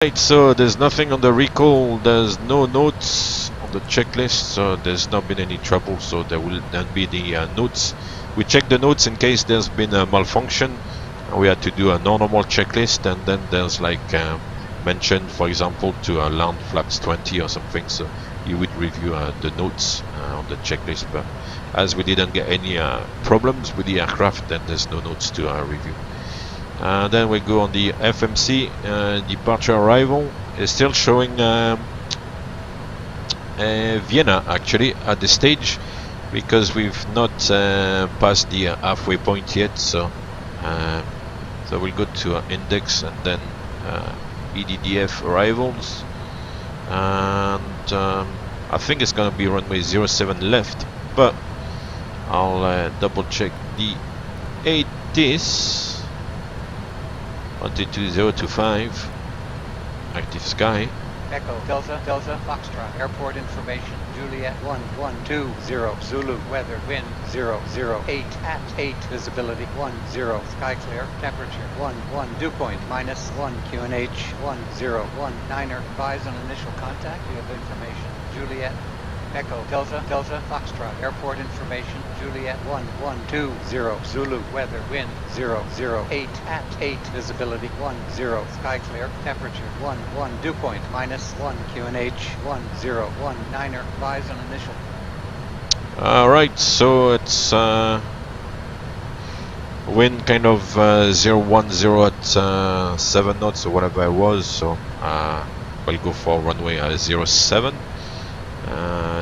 Right, so there's nothing on the recall, there's no notes on the checklist, so there's not been any trouble, so there will then be the notes. We check the notes in case there's been a malfunction. We had to do a normal checklist, and then there's like mentioned, for example, to land flaps 20 or something, so you would review the notes on the checklist, but as we didn't get any problems with the aircraft, then there's no notes to review. Then we go on the FMC departure arrival. It's still showing Vienna actually at this stage, because we've not passed the halfway point yet. So we'll go to index and then EDDF arrivals, and I think it's gonna be runway 07 left, but I'll double check the ATIS. 122025, active sky. Echo Delta Delta Foxtrot Airport information Juliet 1120 Zulu weather wind 008 at 8 visibility 10 sky clear temperature 11 dew point -1 QNH 1019er advise on initial contact. You have information Juliet Echo Delta Delta Foxtrot Airport information Juliet 1120 Zulu weather wind 008 at 8 visibility 10 sky clear temperature 11 dew point -1 QNH 1019er advise on initial. Alright, so it's wind kind of 010 at 7 knots or whatever it was, so we'll go for runway 07.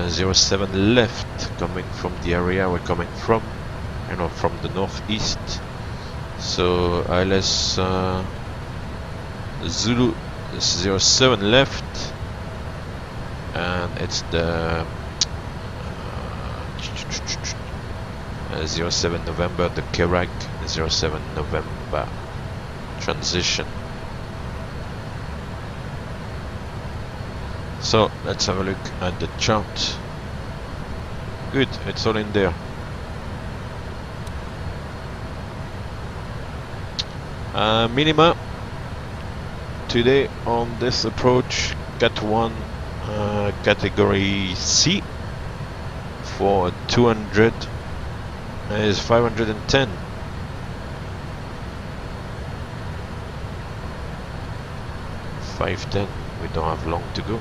07 left, coming from the area we're coming from, from the northeast. So ILS Zulu 07 left, and it's the 07 November, the Kerak 07 November transition. So let's have a look at the chart. Good, it's all in there. Minima today on this approach, Cat 1 category C for 200 is 510. 510, we don't have long to go.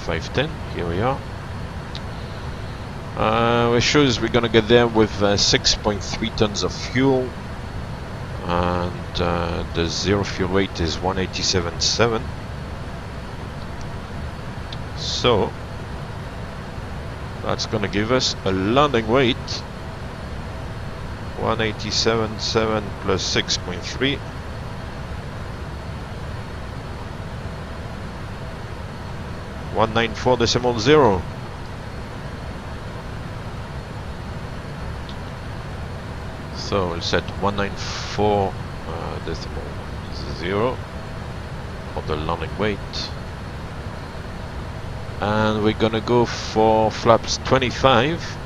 510, here we are. It shows we're gonna get there with 6.3 tons of fuel, and the zero fuel weight is 187.7. So that's gonna give us a landing weight 187.7 plus 6.3. 194.0. So we'll set 194.0 for the landing weight, and we're gonna go for flaps 25.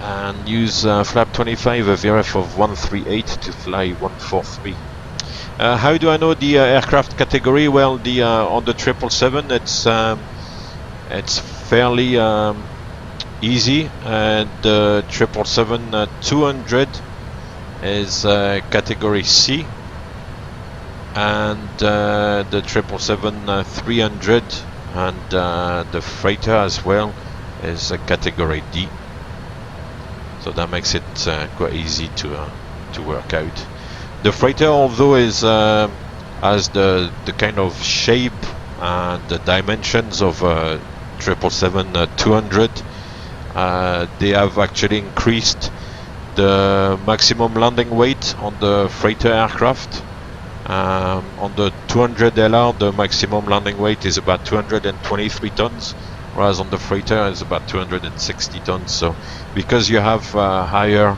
And use flap 25 a VRF of 138 to fly 143. How do I know the aircraft category? Well, the on the 777 it's fairly easy, and the 777 200 is category C, and the 777 300 and the freighter as well is category D. So that makes it quite easy to work out. The freighter, although is has the kind of shape and the dimensions of 777 200, they have actually increased the maximum landing weight on the freighter aircraft. On the 200 LR, the maximum landing weight is about 223 tons, whereas on the freighter it's about 260 tons. So because you have higher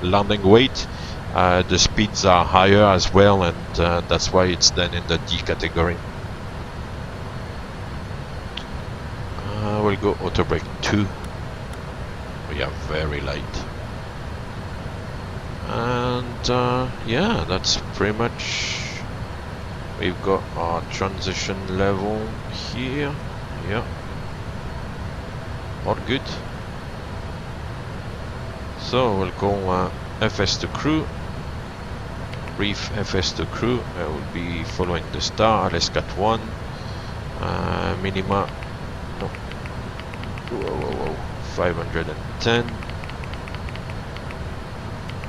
landing weight, the speeds are higher as well, and that's why it's then in the D category. We'll go auto brake 2. We are very light. yeah, that's pretty much. We've got our transition level here. Yeah, all good. So we'll go FS to crew. Brief FS to crew. I will be following the star. Let's cut 1. Minima. No. Whoa. 510.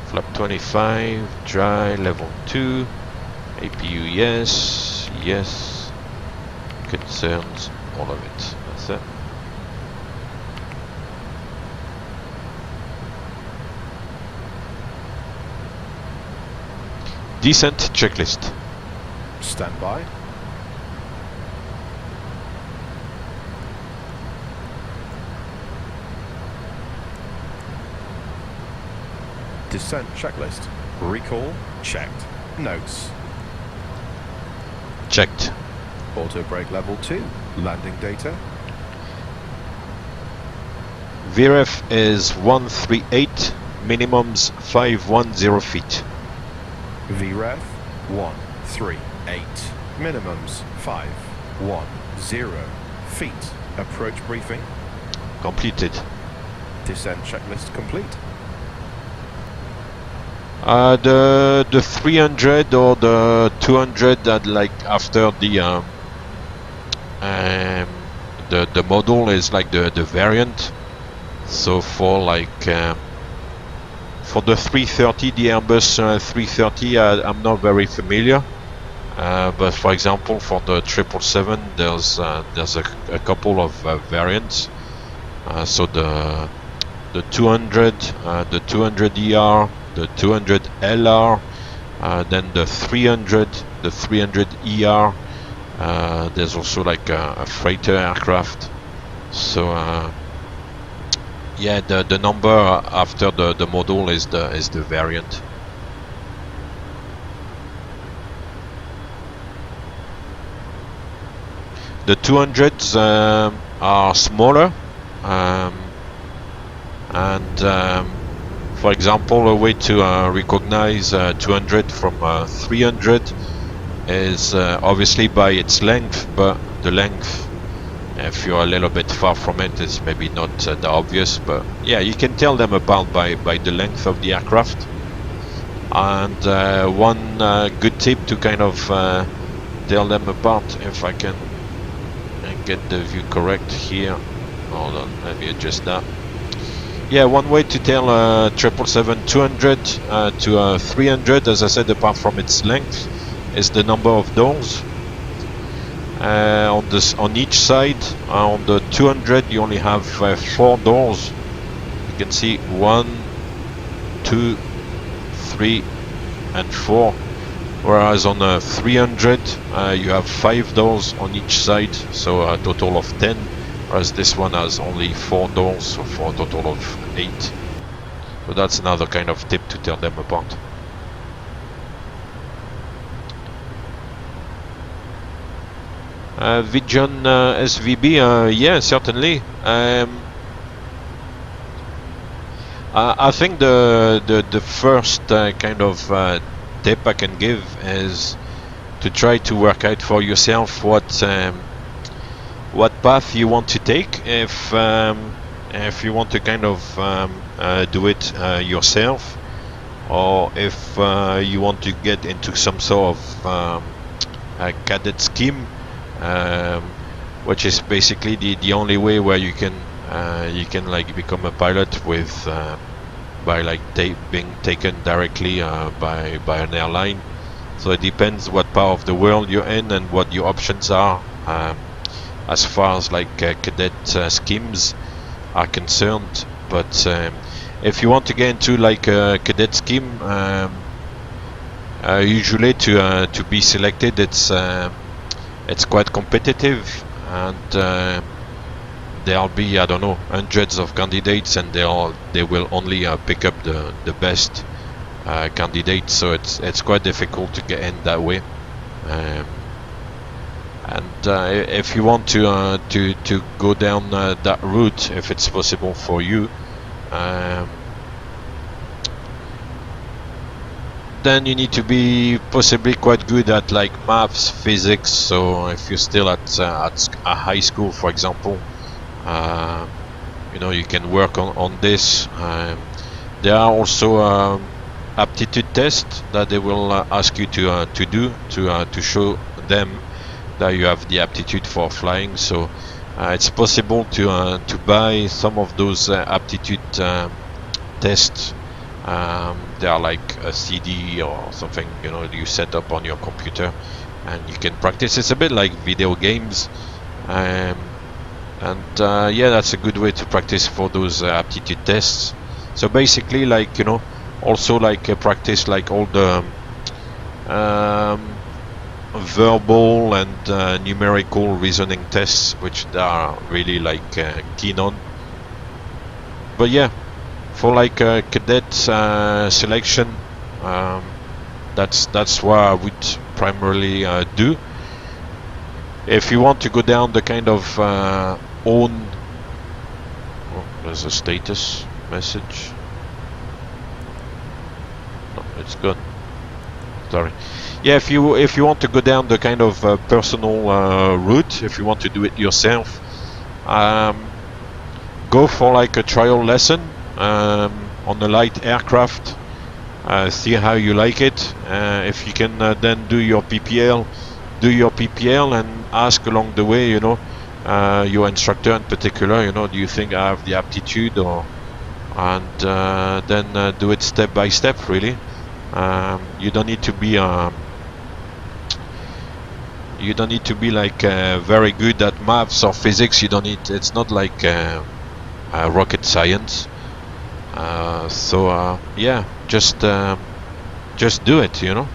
Flap 25. Dry. Level 2. APU yes. Yes. Concerns. All of it. That's it. Descent checklist. Stand by. Descent checklist. Recall checked. Notes. Checked. Auto brake level 2. Landing data. VRF is 138. Minimums 510 feet. VREF 138. Minimums 510 feet. Approach briefing. Completed. Descent checklist complete. The 300 or the 200 that like after the model is like the variant. So for like for the 330, the Airbus 330, I'm not very familiar. But for example, for the 777, there's a couple of variants. So the 200, the 200ER, the 200 LR, then the 300, the 300ER. There's also like a freighter aircraft. So yeah, the number after the model is the variant. The 200s are smaller, for example, a way to recognize 200 from 300 is obviously by its length, but the length, if you're a little bit far from it, is maybe not that obvious, but yeah, you can tell them apart by the length of the aircraft. And one good tip to kind of tell them apart, if I can get the view correct here. Hold on, let me adjust that. Yeah, one way to tell 777 200 to 300, as I said, apart from its length, is the number of doors. On each side, on the 200, you only have 4 doors. You can see 1, 2, 3, and 4. Whereas on a 300, you have 5 doors on each side, so a total of 10. Whereas this one has only 4 doors, so for a total of 8. So that's another kind of tip to tell them apart. Vision SVB, yeah, certainly. I think the first kind of tip I can give is to try to work out for yourself what path you want to take. If you want to kind of do it yourself, or if you want to get into some sort of a cadet scheme, which is basically the only way where you can like become a pilot with by like being taken directly by an airline. So it depends what part of the world you're in and what your options are as far as like cadet schemes are concerned. But if you want to get into like a cadet scheme, usually to be selected, it's quite competitive, and there'll be, I don't know, hundreds of candidates, and they will only pick up the best candidates. So it's quite difficult to get in that way. And if you want to go down that route, if it's possible for you, then you need to be possibly quite good at like maths, physics. So if you're still at a high school, for example, you know, you can work on this. There are also aptitude tests that they will ask you to do to show them that you have the aptitude for flying. So it's possible to buy some of those aptitude tests. They are like a CD or something, you know, you set up on your computer and you can practice. It's a bit like video games, and yeah, that's a good way to practice for those aptitude tests. So basically, like, you know, also like practice like all the verbal and numerical reasoning tests, which they are really like keen on. But yeah, for like cadet selection, that's what I would primarily do. If you want to go down the kind of own, oh, there's a status message. No, it's gone. Sorry. Yeah, if you want to go down the kind of personal route, if you want to do it yourself, go for like a trial lesson on a light aircraft. See how you like it. If you can then do your PPL and ask along the way, you know, your instructor in particular, you know, do you think I have the aptitude, or and then do it step by step, really. You don't need to be like very good at maths or physics. You don't need. It's not like rocket science. So yeah, just do it, you know.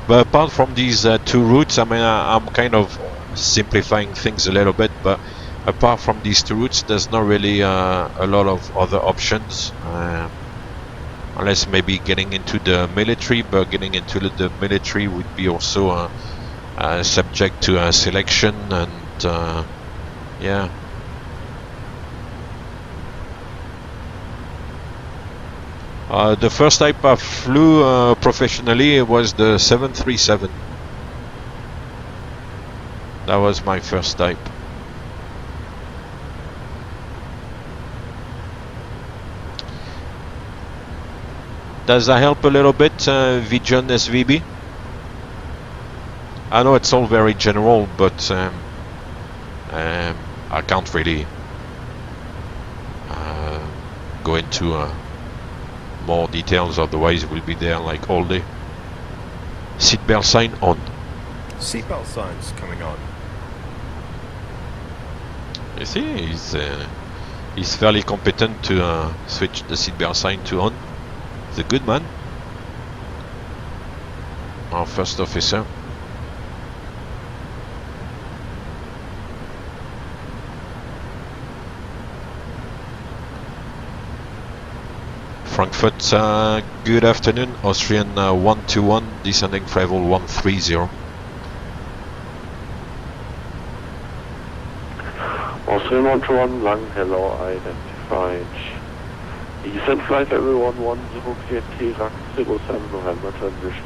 But apart from these two routes, I mean, I'm kind of simplifying things a little bit, but apart from these two routes, there's not really a lot of other options, unless maybe getting into the military. But getting into the military would be also subject to selection, and yeah. The first type I flew professionally was the 737. That was my first type. Does that help a little bit, Vision SVB? I know it's all very general, but I can't really go into more details, otherwise we'll be there like all day. Seatbelt sign on. Seatbelt signs coming on. You see, he's fairly competent to switch the seatbelt sign to on. He's a good man. Our first officer. Frankfurt, good afternoon. Austrian 121, descending flight level 130. Austrian 121, Lang, hello, identified. Descent flight level 110, TRAC 07 November, transition.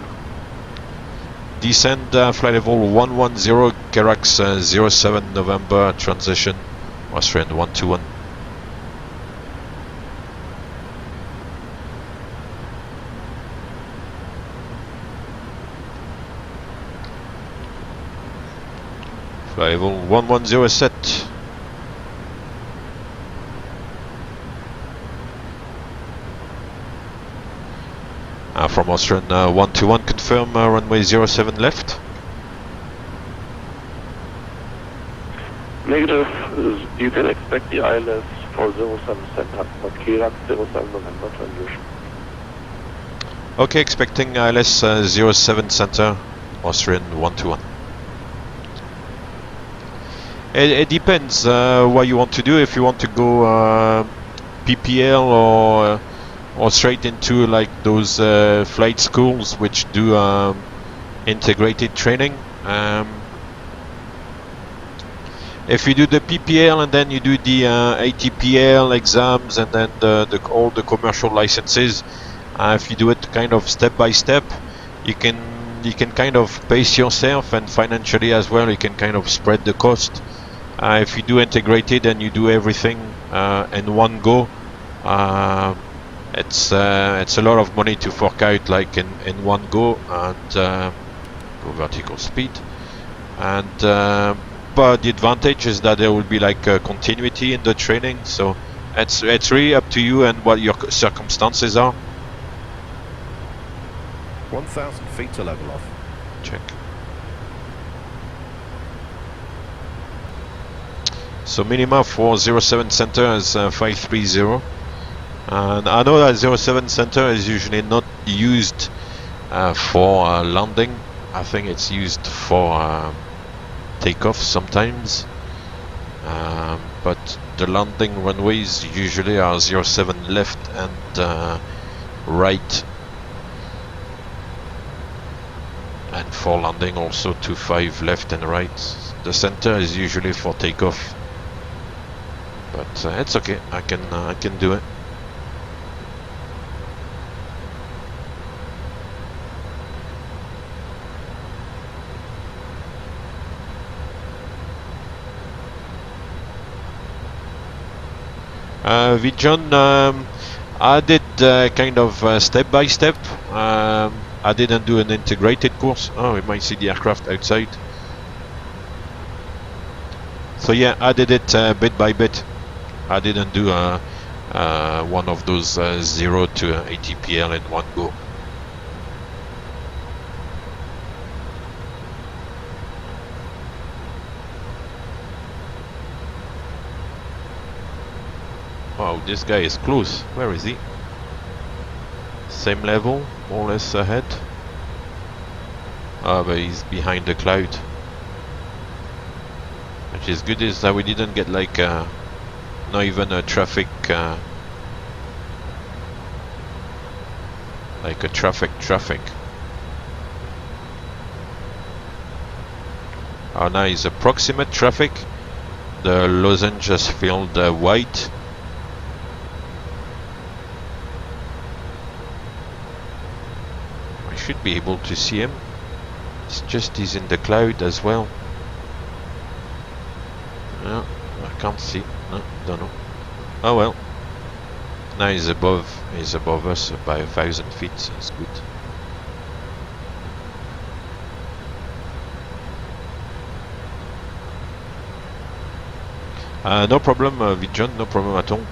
Descend flight level 110, Kerax 07 November, transition. Austrian 121. Flight level 110 set. From Austrian 121, confirm runway 07 left. Negative, you can expect the ILS for 07 center, but Kerax 07 November, transition. Okay, expecting ILS 07 center, Austrian 121. It depends what you want to do. If you want to go PPL or straight into like those flight schools which do integrated training. if you do the PPL and then you do the ATPL exams and then all the commercial licenses, if you do it kind of step by step, you can kind of pace yourself, and financially as well, you can kind of spread the cost. If you do integrated and you do everything in one go, it's a lot of money to fork out like in one go, and go vertical speed. And but the advantage is that there will be like a continuity in the training, so it's really up to you and what your circumstances are. 1,000 feet to level off. Check. So minima for 07 center is 530, and I know that 07 center is usually not used for landing. I think it's used for takeoff sometimes, but the landing runways usually are 07 left and right, and for landing also 25 left and right. The center is usually for takeoff, but it's okay. I can do it. Vision, I did kind of step by step. I didn't do an integrated course. Oh, we might see the aircraft outside. So yeah, I did it bit by bit. I didn't do one of those 0 to ATPL in one go. Wow, this guy is close. Where is he? Same level, more or less ahead. Ah, but he's behind the cloud. Which is good is that we didn't get like not even a traffic like a traffic. Oh, now is approximate traffic. The lozenge is filled white. I should be able to see him. It's just he's in the cloud as well. No, I can't see. No, don't know. Oh well. Now he's above us by 1,000 feet, so it's good. No problem, Vision, no problem at all.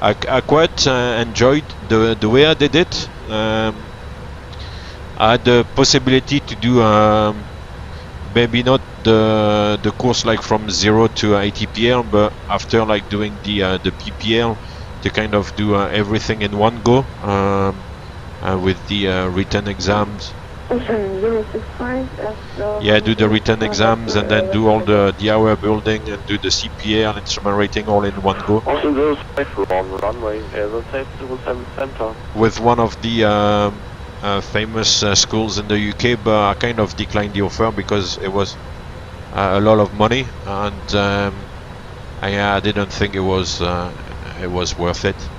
I quite enjoyed the way I did it. I had the possibility to do maybe not the course like from 0 to ATPL, but after like doing the PPL, to kind of do everything in one go with the written exams. Yeah, do the written exams and then do all the hour building and do the CPL, instrument rating all in one go. Also 05 on runway, rotate 07 center. With one of the famous schools in the UK, but I kind of declined the offer because it was a lot of money, and I didn't think it was worth it.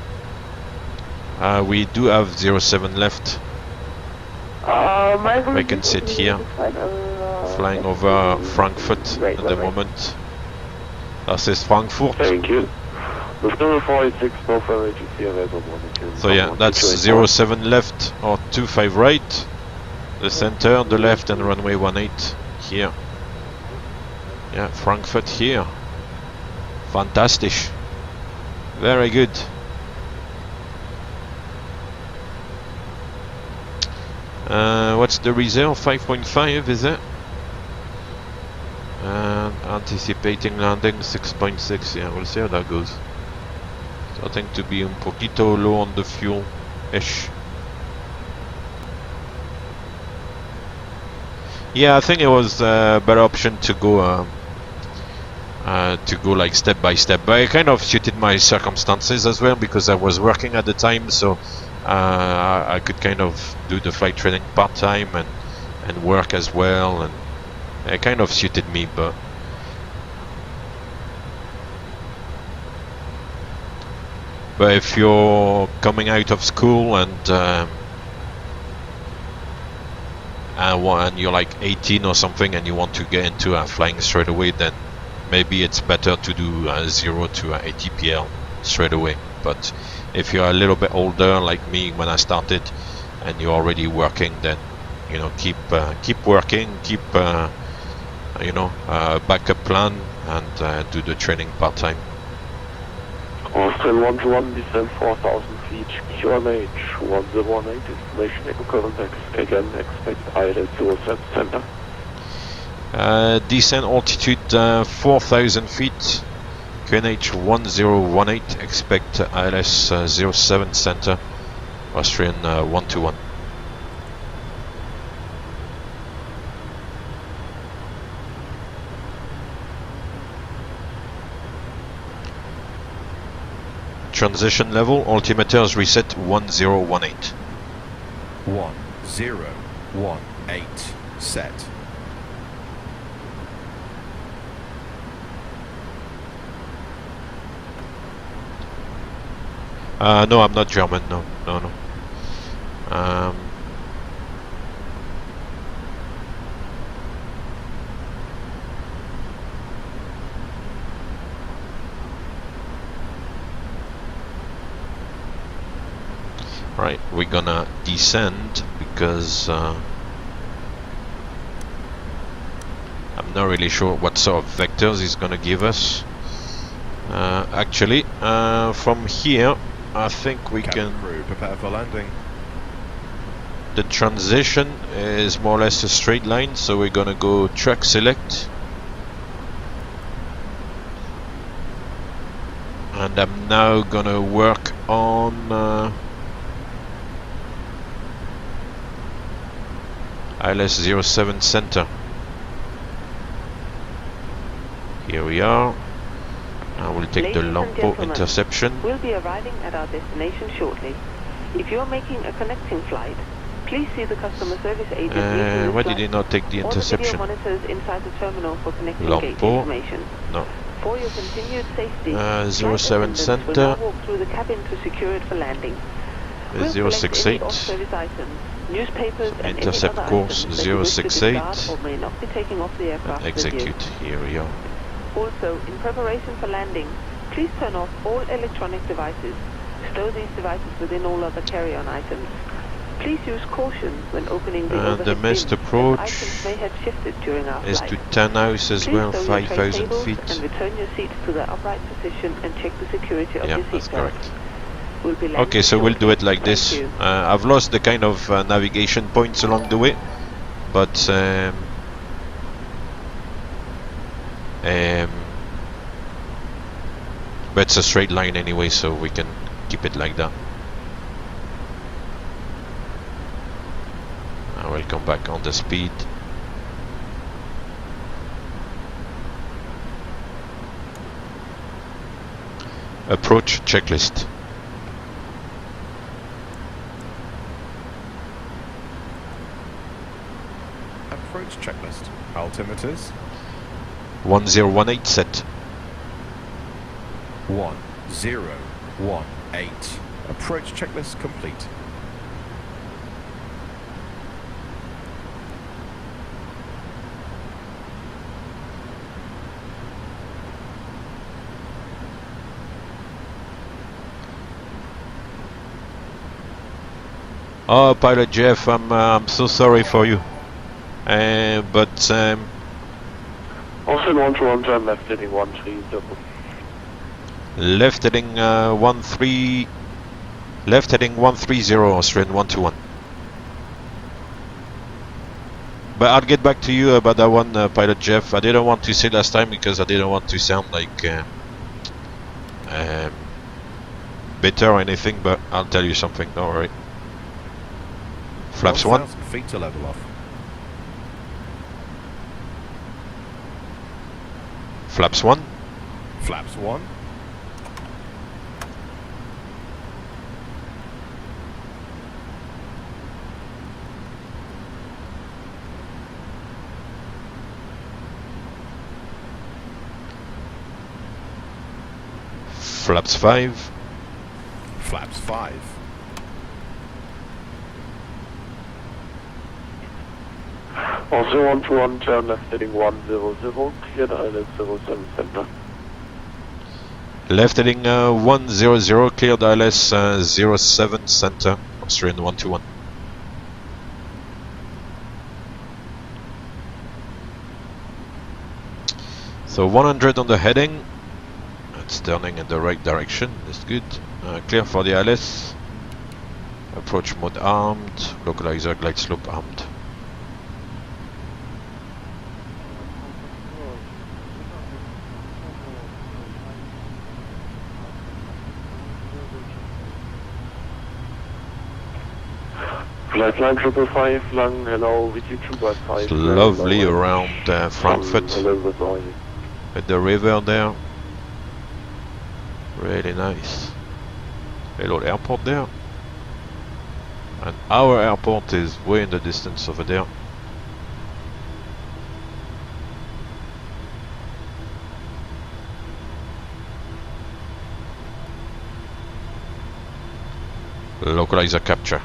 We do have 07 left. I can sit here, flying over Frankfurt at the moment. That is Frankfurt. Thank you. So yeah, that's 07 left or 25 right, the center, the left, and runway 18 here. Yeah, Frankfurt here. Fantastic. Very good. What's the reserve? 5.5 is it? And anticipating landing 6.6. Yeah, we'll see how that goes. Starting to be un poquito low on the fuel-ish. Yeah, I think it was a better option to go like step by step. But it kind of suited my circumstances as well because I was working at the time, so I could kind of do the flight training part-time and work as well, and it kind of suited me. But if you're coming out of school and you're like 18 or something and you want to get into flying straight away, then maybe it's better to do 0 to ATPL straight away. But if you're a little bit older like me when I started and you're already working, then you know, keep working, keep you know, backup plan, and do the training part-time. Austrian 121, descend 4,000 feet, QNH 1018, information echo contact, again expect ILS 07 center. Descent altitude 4,000 feet, QNH 1018, expect ILS 07 center, Austrian 121. Transition level, altimeters reset 1018. 1018 set. No, I'm not German. No. Right, we're gonna descend because I'm not really sure what sort of vectors he's gonna give us. Actually, from here, I think we Cabin can. crew, prepare for landing. The transition is more or less a straight line, so we're gonna go track select. And I'm now gonna work on ILS 07 center. Here we are. I will take the LOWW interception. We'll be arriving at our destination shortly. If you're making a connecting flight, please see the customer service agent. Why did he not take the interception? Or the video monitors inside the terminal for connecting gate LOWW. information. No. For your continued safety, 07 flight attendants will center. now walk through the cabin to secure it for landing. We'll 068. collect any off-service items, newspapers, and Intercept any other course items that you wish to 068. discard or may not be taking off the aircraft with you. Execute. Here we are. Also, in preparation for landing, please turn off all electronic devices. Stow these devices within all other carry-on items. Please use caution when opening the overhead the missed bins, as approach items may have shifted during our is flight. to Tannhaus as Please well, stow your tray 5,000 tables feet. and return your seats to their upright position and check the security of Yeah, your that's seatbelt. correct. We'll be landing Okay, so we'll do it shortly. like this. Thank you. I've lost the kind of navigation points along the way, but it's a straight line anyway, so we can keep it like that. I will come back on the speed. Approach checklist. Approach checklist. Altimeters 1018 set. 1018. Approach checklist complete. Oh, Pilot Jeff, I'm so sorry for you. But Austrian 121, turn left heading 130. left heading 130, Austrian 121. But I'll get back to you about that one, Pilot Jeff. I didn't want to say last time because I didn't want to sound like bitter or anything, but I'll tell you something, don't worry. Flaps 1. 1,000 feet to level off. Flaps 1. Flaps 1. Flaps 5. Flaps 5. Also 121, turn left heading 100, cleared island 07 center. Left heading 100, cleared ILS 07 center, Austrian 121. So 100 on the heading, it's turning in the right direction, that's good. Clear for the ILS, approach mode armed, localizer glide slope armed. Flight line 555, long, hello, with you 2 by 5. It's lovely around Frankfurt, A little bit noisy. with the river there. Really nice. Hello, airport there. And our airport is way in the distance over there. Localizer capture.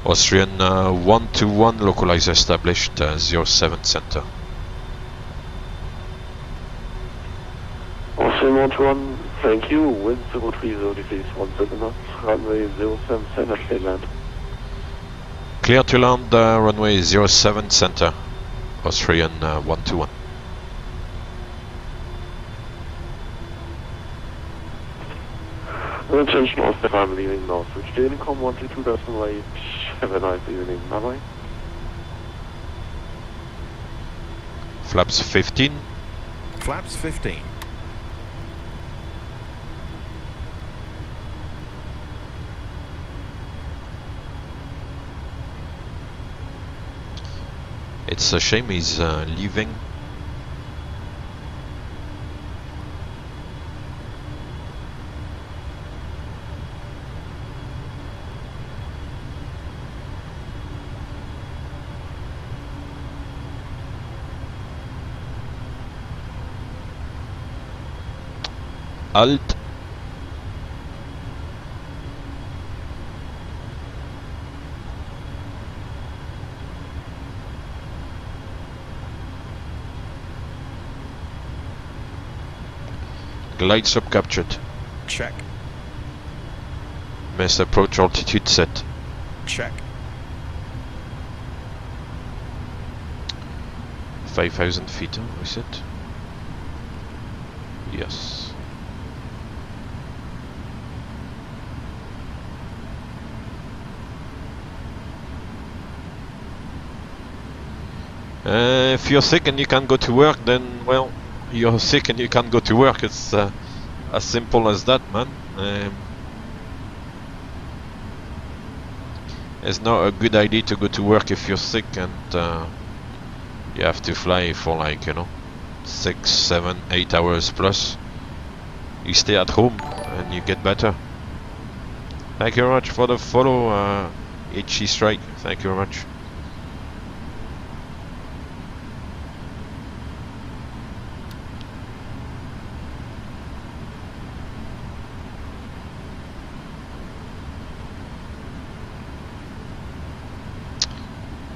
Austrian 121 localizer established 07 center. Austrian 121, thank you, wind 030 degrees, 17 knots, runway 07 center, clear land. Clear to land runway 07 center, Austrian 121. Attention Austria, I'm leaving now, switch to Incom 122.8, have a nice evening, bye bye. Flaps 15. Flaps 15. It's a shame he's leaving. Alt. Glide slope captured. Check. Missed approach altitude set. Check. 5,000 feet, is it? Yes. If you're sick and you can't go to work, then, well, you're sick and you can't go to work. It's as simple as that, man. It's not a good idea to go to work if you're sick and you have to fly for, like, 6, 7, 8 hours plus. You stay at home and you get better. Thank you very much for the follow, HC Strike. Thank you very much.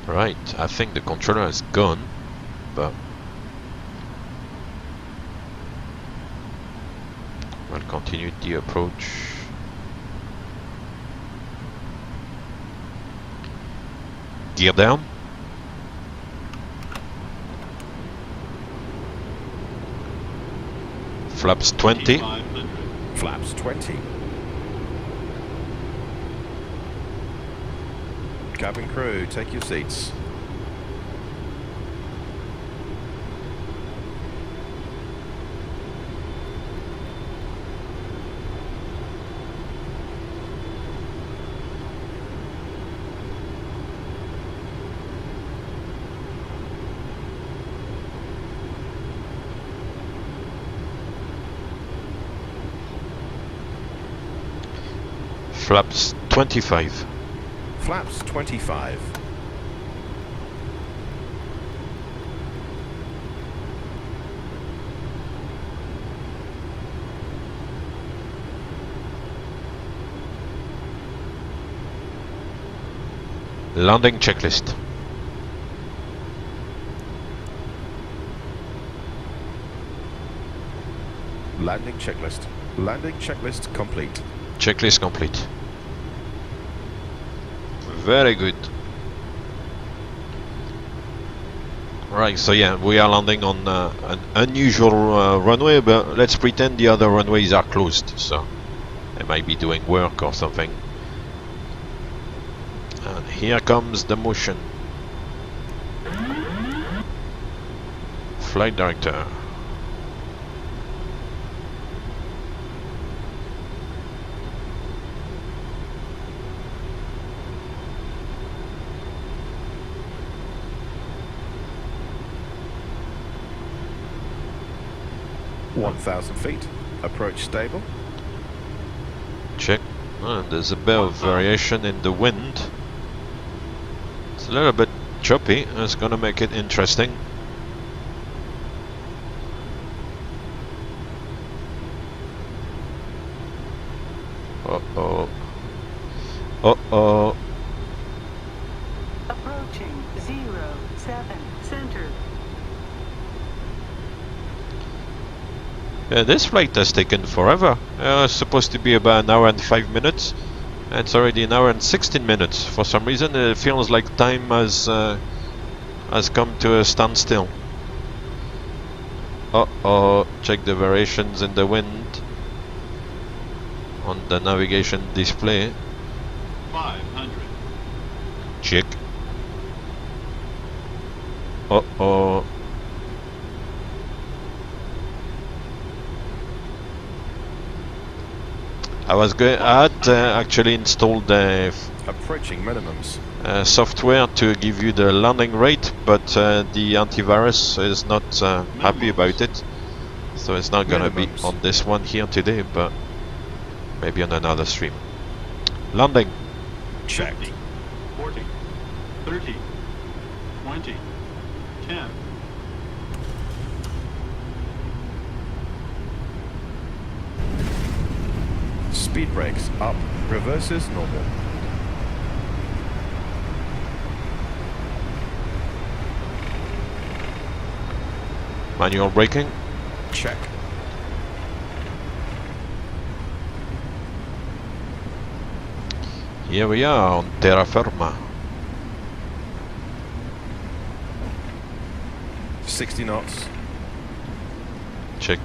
Right, I think the controller is gone, but we'll continue the approach. Gear down. Flaps 20. Flaps 20. Cabin crew, take your seats. Flaps 25. Flaps 25. Landing checklist. Landing checklist. Landing checklist complete. Checklist complete. Very good. Right, so yeah, we are landing on an unusual runway, but let's pretend the other runways are closed, so they might be doing work or something. And here comes the motion. Flight director. Mm-hmm. 1,000 feet. Approach stable. Check. There's a bit of variation in the wind. It's a little bit choppy. It's gonna make it interesting. Uh-oh. Uh-oh. Approaching 07 center. Yeah, this flight has taken forever. It's supposed to be about an hour and 5 minutes. It's already an hour and 16 minutes. For some reason it feels like time has come to a standstill. Uh-oh, check the variations in the wind on the navigation display. 500. Check. Uh-oh. I had actually installed Approaching minimums. software to give you the landing rate, but the antivirus is not happy about it, so it's not gonna be Minimums. on this one here today, but maybe on another stream. Landing. Checked. 50, 40, 30, 20, 10. Speed brakes up. Reverses normal. Manual braking. Check. Here we are on terra firma. 60 knots. Check.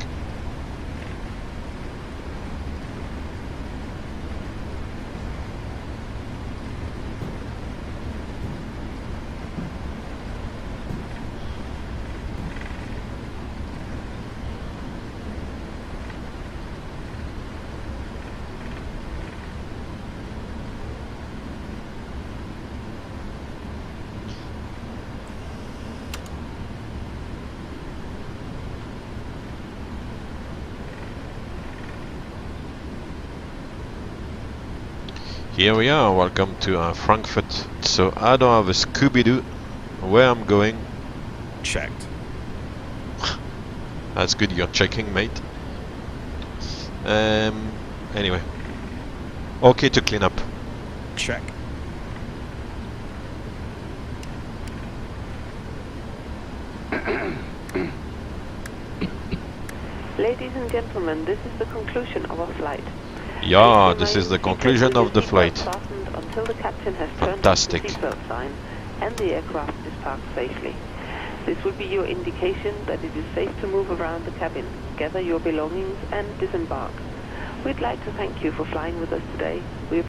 Here we are, welcome to Frankfurt. So I don't have a Scooby-Doo where I'm going. Checked. That's good, you're checking, mate. Anyway. Okay to clean up. Check. Ladies and gentlemen, this is the conclusion of our flight. Yeah, this is the conclusion of the flight. Fastened until the captain has turned Fantastic. off the seatbelt sign and the aircraft is parked safely. This will be your indication that it is safe to move around the cabin, gather your belongings and disembark. We'd like to thank you for flying with us today. We